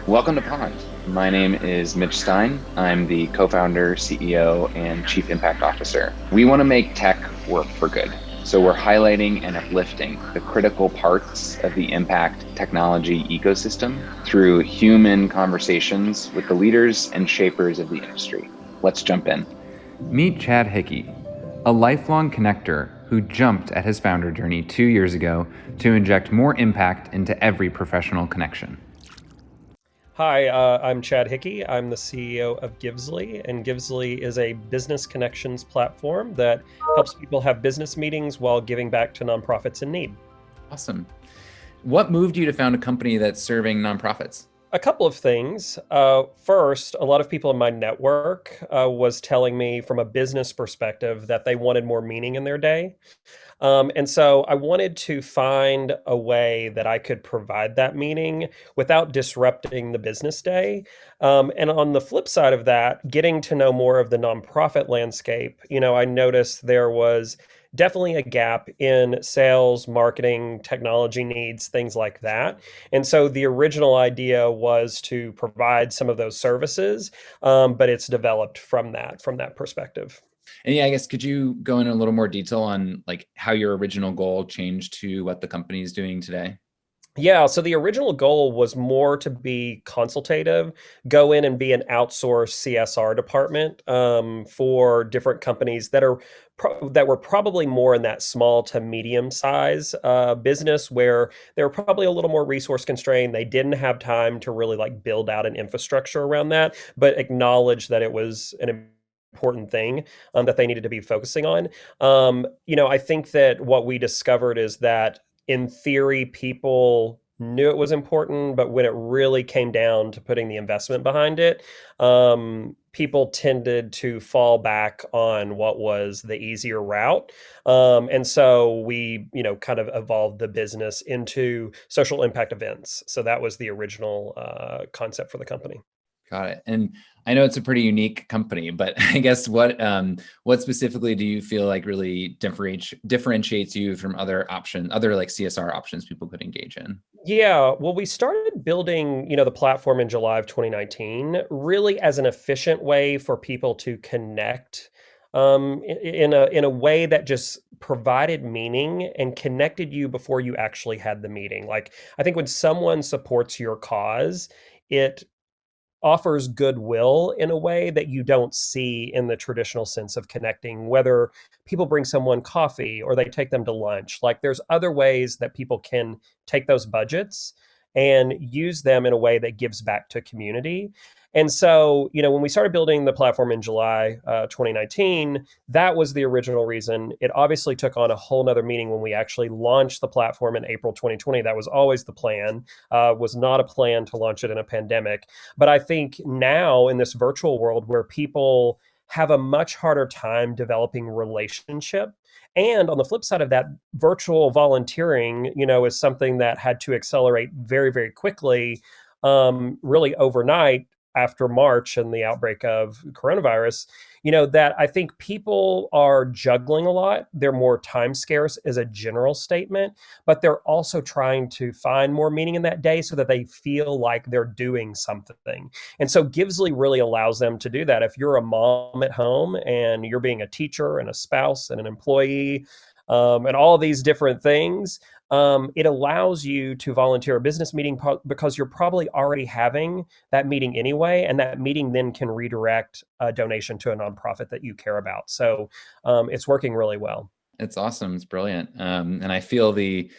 Welcome to Pond. My name is Mitch Stein. I'm the co-founder, CEO, and Chief Impact Officer. We want to make tech work for good. So we're highlighting and uplifting the critical parts of the impact technology ecosystem through human conversations with the leaders and shapers of the industry. Let's jump in. Meet Chad Hickey, a lifelong connector who jumped at his founder journey 2 years ago to inject more impact into every professional connection. Hi, I'm Chad Hickey. I'm the CEO of Givsly, and Givsly is a business connections platform that helps people have business meetings while giving back to nonprofits in need. Awesome. What moved you to found a company that's serving nonprofits? A couple of things. First, a lot of people in my network was telling me from a business perspective that they wanted more meaning in their day. And so I wanted to find a way that I could provide that meaning without disrupting the business day. And on the flip side of that, getting to know more of the nonprofit landscape, I noticed there was definitely a gap in sales, marketing, technology needs, things like that. And so the original idea was to provide some of those services, but it's developed from that perspective. And yeah, I guess could you go into a little more detail on like how your original goal changed to what the company is doing today? Yeah, so the original goal was more to be consultative, go in and be an outsourced CSR department for different companies that were probably more in that small to medium size business where they were probably a little more resource constrained. They didn't have time to really like build out an infrastructure around that, but acknowledge that it was an important thing that they needed to be focusing on. I think that what we discovered is that in theory, people knew it was important, but when it really came down to putting the investment behind it, people tended to fall back on what was the easier route. And so we, kind of evolved the business into social impact events. So that was the original concept for the company. Got it. And I know it's a pretty unique company, but I guess what specifically do you feel like really differentiates you from other like CSR options people could engage in? Yeah, well, we started building, the platform in July of 2019, really as an efficient way for people to connect in a way that just provided meaning and connected you before you actually had the meeting. Like, I think when someone supports your cause, it offers goodwill in a way that you don't see in the traditional sense of connecting, whether people bring someone coffee or they take them to lunch. Like there's other ways that people can take those budgets and use them in a way that gives back to community. And so, when we started building the platform in July 2019, that was the original reason. It obviously took on a whole nother meaning when we actually launched the platform in April 2020. That was always the plan, was not a plan to launch it in a pandemic. But I think now in this virtual world where people have a much harder time developing relationship. And on the flip side of that, virtual volunteering, is something that had to accelerate very, very quickly, really overnight after March and the outbreak of coronavirus, that I think people are juggling a lot. They're more time scarce as a general statement, but they're also trying to find more meaning in that day so that they feel like they're doing something. And so Givesly really allows them to do that. If you're a mom at home and you're being a teacher and a spouse and an employee, and all these different things, it allows you to volunteer a business meeting because you're probably already having that meeting anyway, and that meeting then can redirect a donation to a nonprofit that you care about. So it's working really well. It's awesome. It's brilliant. And I feel the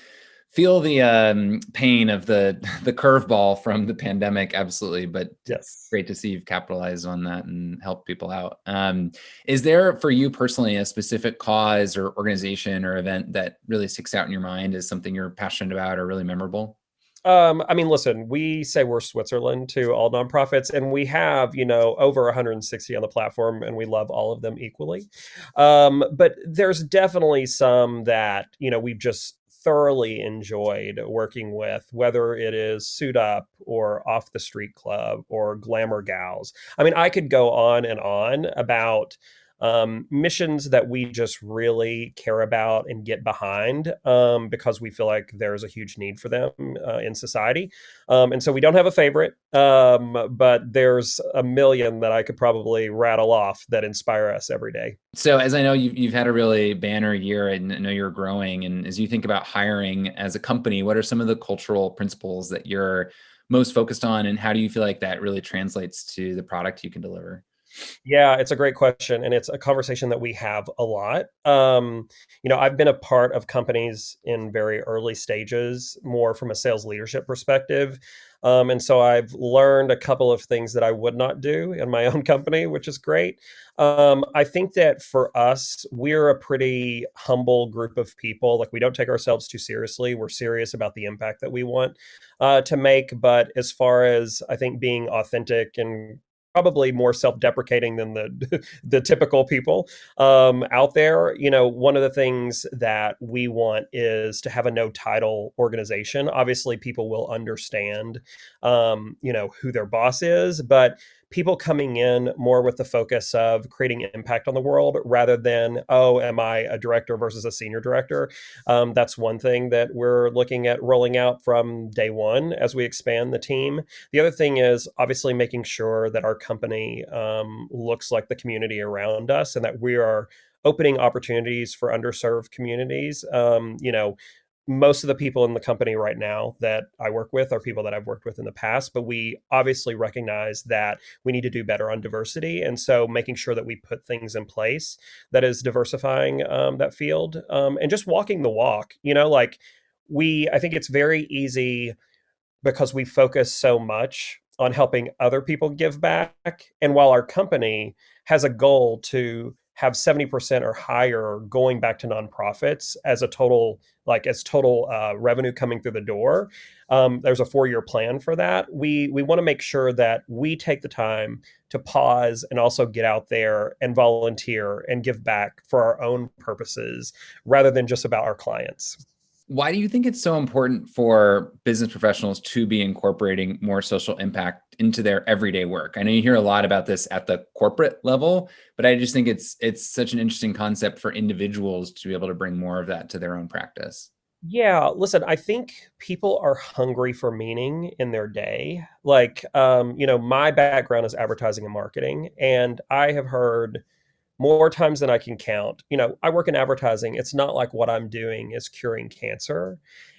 pain of the curveball from the pandemic, absolutely. But it's Yes. great to see you've capitalized on that and helped people out. Is there for you personally a specific cause or organization or event that really sticks out in your mind as something you're passionate about or really memorable? Listen, we say we're Switzerland to all nonprofits, and we have, over 160 on the platform, and we love all of them equally. But there's definitely some that, we've just thoroughly enjoyed working with, whether it is Suit Up or Off the Street Club or Glamour Gals. I mean, I could go on and on about missions that we just really care about and get behind, because we feel like there's a huge need for them in society. And so we don't have a favorite, but there's a million that I could probably rattle off that inspire us every day. So as I know, you've had a really banner year, and I know you're growing. And as you think about hiring as a company, what are some of the cultural principles that you're most focused on, and how do you feel like that really translates to the product you can deliver? Yeah, it's a great question, and it's a conversation that we have a lot. I've been a part of companies in very early stages, more from a sales leadership perspective. And so I've learned a couple of things that I would not do in my own company, which is great. I think that for us, we're a pretty humble group of people. Like, we don't take ourselves too seriously. We're serious about the impact that we want to make. But as far as, I think, being authentic and probably more self-deprecating than the the typical people out there. One of the things that we want is to have a no title organization. Obviously, people will understand, who their boss is, but people coming in more with the focus of creating impact on the world rather than, oh, am I a director versus a senior director? That's one thing that we're looking at rolling out from day one as we expand the team. The other thing is obviously making sure that our company looks like the community around us, and that we are opening opportunities for underserved communities. Most of the people in the company right now that I work with are people that I've worked with in the past, but we obviously recognize that we need to do better on diversity. And so making sure that we put things in place that is diversifying that field, and just walking the walk, I think it's very easy because we focus so much on helping other people give back. And while our company has a goal to have 70% or higher going back to nonprofits as a total, revenue coming through the door, there's a 4-year plan for that. We want to make sure that we take the time to pause and also get out there and volunteer and give back for our own purposes rather than just about our clients. Why do you think it's so important for business professionals to be incorporating more social impact into their everyday work? I know you hear a lot about this at the corporate level, but I just think it's such an interesting concept for individuals to be able to bring more of that to their own practice. Yeah, listen, I think people are hungry for meaning in their day. My background is advertising and marketing, and I have heard more times than I can count. I work in advertising. It's not like what I'm doing is curing cancer.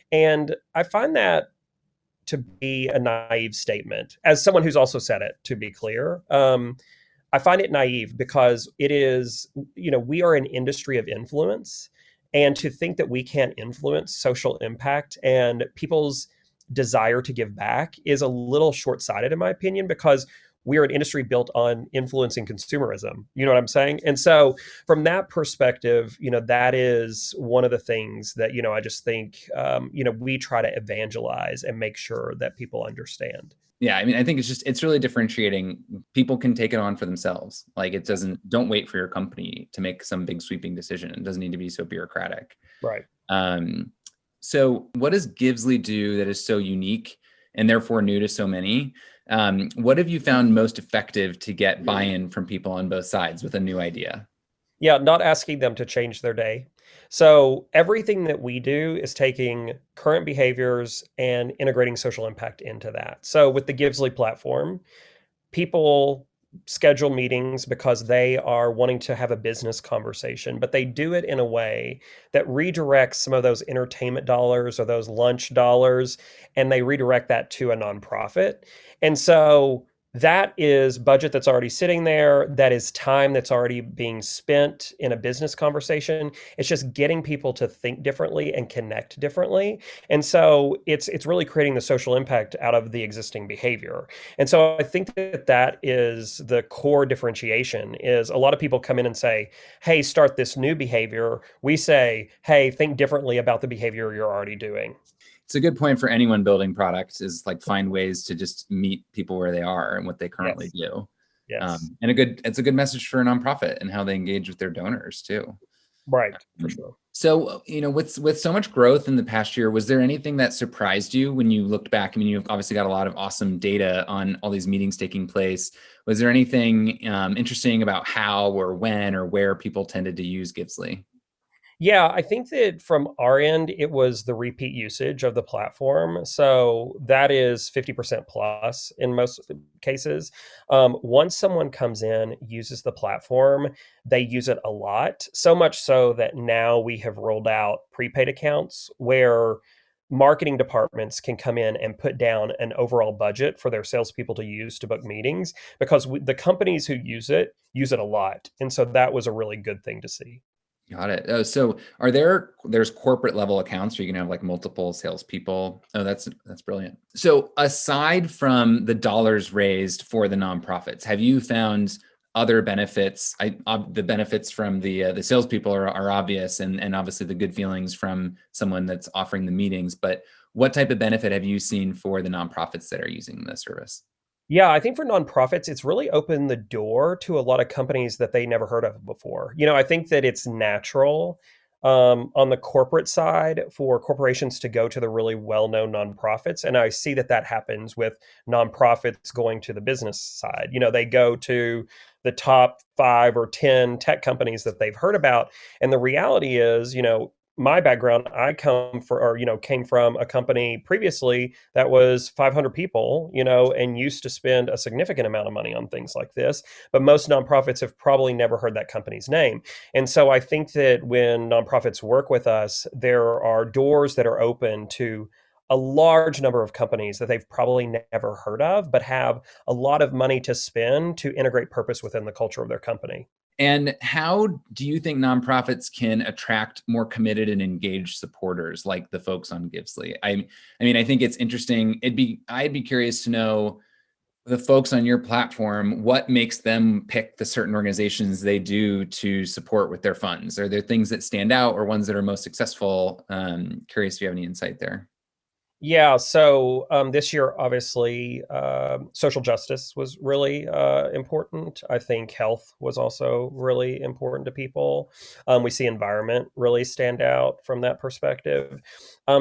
And I find that to be a naive statement. As someone who's also said it, to be clear, I find it naive because it is, we are an industry of influence. And to think that we can't influence social impact and people's desire to give back is a little short sighted, in my opinion, because we're an industry built on influencing consumerism. You know what I'm saying? And so, from that perspective, that is one of the things that, I just think, we try to evangelize and make sure that people understand. Yeah, I mean, I think it's really differentiating. People can take it on for themselves. Like, don't wait for your company to make some big sweeping decision. It doesn't need to be so bureaucratic. Right. So what does Givsly do that is so unique and therefore new to so many? What have you found most effective to get buy-in from people on both sides with a new idea? Yeah, not asking them to change their day. So everything that we do is taking current behaviors and integrating social impact into that. So with the Givsly platform, people schedule meetings because they are wanting to have a business conversation, but they do it in a way that redirects some of those entertainment dollars or those lunch dollars, and they redirect that to a nonprofit. And so that is budget that's already sitting there. That is time that's already being spent in a business conversation. It's just getting people to think differently and connect differently. And so it's really creating the social impact out of the existing behavior. And so I think that that is the core differentiation. Is a lot of people come in and say, hey, start this new behavior. We say, hey, think differently about the behavior you're already doing. It's a good point for anyone building products, is like find ways to just meet people where they are and what they currently do. Yes. And it's a good message for a nonprofit and how they engage with their donors too. Right, for sure. So, with so much growth in the past year, was there anything that surprised you when you looked back? I mean, you've obviously got a lot of awesome data on all these meetings taking place. Was there anything interesting about how or when or where people tended to use Givsly? Yeah, I think that from our end, it was the repeat usage of the platform. So that is 50% plus in most cases. Once someone comes in, uses the platform, they use it a lot. So much so that now we have rolled out prepaid accounts where marketing departments can come in and put down an overall budget for their salespeople to use to book meetings because the companies who use it a lot. And so that was a really good thing to see. Got it. Oh, so there's corporate level accounts where you can have like multiple salespeople. Oh, that's brilliant. So aside from the dollars raised for the nonprofits, have you found other benefits? The benefits from the salespeople are obvious, and obviously the good feelings from someone that's offering the meetings. But what type of benefit have you seen for the nonprofits that are using the service? Yeah, I think for nonprofits, it's really opened the door to a lot of companies that they never heard of before. I think that it's natural on the corporate side for corporations to go to the really well-known nonprofits, and I see that that happens with nonprofits going to the business side. They go to the top 5 or 10 tech companies that they've heard about, and the reality is, my background, I came from a company previously that was 500 people, and used to spend a significant amount of money on things like this. But most nonprofits have probably never heard that company's name. And so I think that when nonprofits work with us, there are doors that are open to a large number of companies that they've probably never heard of, but have a lot of money to spend to integrate purpose within the culture of their company. And how do you think nonprofits can attract more committed and engaged supporters like the folks on Givesly? I mean, I think it's interesting. I'd be curious to know the folks on your platform, what makes them pick the certain organizations they do to support with their funds? Are there things that stand out or ones that are most successful? Curious if you have any insight there. Yeah, so this year, obviously, social justice was really important. I think health was also really important to people. We see environment really stand out from that perspective.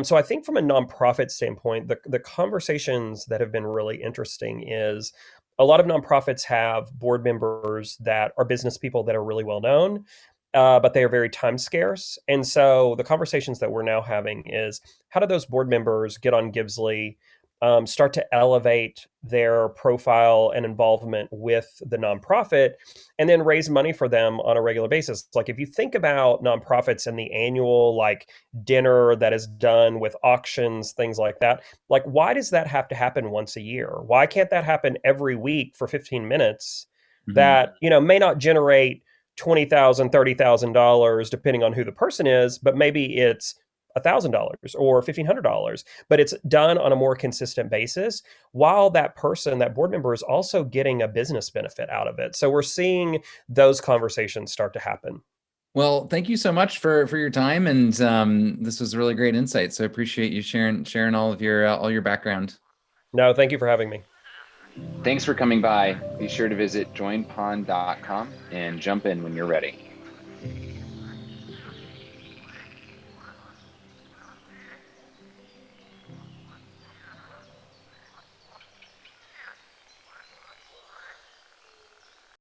So I think from a nonprofit standpoint, the conversations that have been really interesting is a lot of nonprofits have board members that are business people that are really well known, but they are very time scarce. And so the conversations that we're now having is how do those board members get on Givesly, start to elevate their profile and involvement with the nonprofit, and then raise money for them on a regular basis. Like if you think about nonprofits and the annual like dinner that is done with auctions, things like that, like why does that have to happen once a year? Why can't that happen every week for 15 minutes Mhm. that, may not generate $20,000, $30,000, depending on who the person is, but maybe it's $1,000 or $1,500, but it's done on a more consistent basis while that person, that board member is also getting a business benefit out of it. So we're seeing those conversations start to happen. Well, thank you so much for your time, and this was a really great insight. So I appreciate you sharing all your background. No, thank you for having me. Thanks for coming by. Be sure to visit joinpond.com and jump in when you're ready.